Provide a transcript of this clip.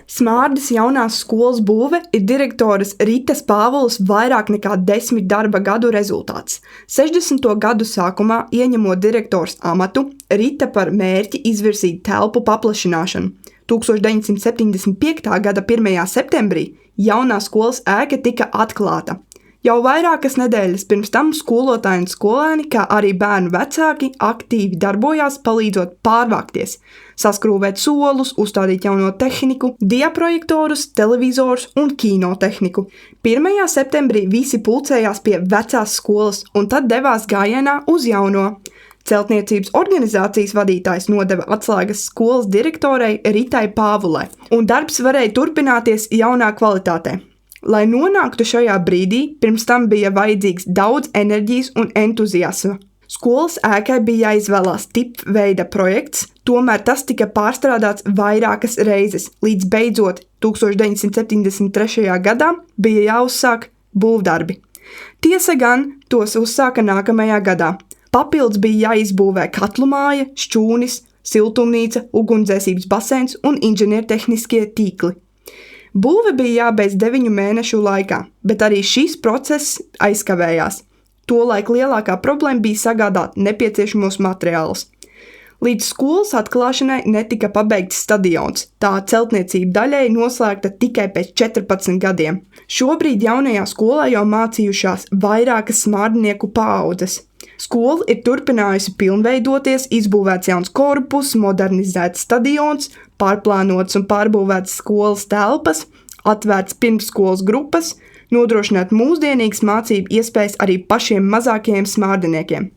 Smārdas jaunās skolas būve ir direktores Ritas Pāvulas vairāk nekā 10 darba gadu rezultāts. 60. gadu sākumā, ieņemot direktors amatu, Rita par mērķi izvirzīja telpu paplašināšanu. 1975. gada 1. septembrī jaunā skolas ēka tika atklāta. Jau vairākas nedēļas pirms tam skolotāji un skolēni, kā arī bērnu vecāki, aktīvi darbojās, palīdzot pārvākties, saskrūvēt solus, uzstādīt jauno tehniku, diaprojektorus, televizorus un kinotehniku. 1. septembrī visi pulcējās pie vecās skolas un tad devās gājienā uz jauno. Celtniecības organizācijas vadītājs nodeva atslēgas skolas direktorei Ritai Pāvulai, un darbs varēja turpināties jaunā kvalitātē. Lai nonāktu šajā brīdī, pirms tam bija vajadzīgs daudz enerģijas un entuziasma. Skolas ēkai bija jāizvēlās tipveida projekts, tomēr tas tika pārstrādāts vairākas reizes, līdz beidzot 1973. gadā bija jāuzsāk būvdarbi. Tiesa gan, tos uzsāka nākamajā gadā. Papildus bija jāizbūvē katlu māja, šķūnis, siltumnīca, ugunsdzēsības baseins un inženiertehniskie tīkli. Būve bija jābeidz 9 mēnešu laikā, bet arī šis process aizkavējās. Tolaik lielākā problēma bija sagādāt nepieciešamos materiālus. Līdz skolas atklāšanai netika pabeigts stadions, tā celtniecība daļēji noslēgta tikai pēc 14 gadiem. Šobrīd jaunajā skolā jau mācījušās vairākas smārdinieku paaudzes. Skola ir turpinājusi pilnveidoties, izbūvēts jauns korpus, modernizēts stadions, pārplānots un pārbūvēts skolas telpas, atvērts pirmsskolas grupas, nodrošināt mūsdienīgas mācību iespējas arī pašiem mazākajiem smārdiniekiem.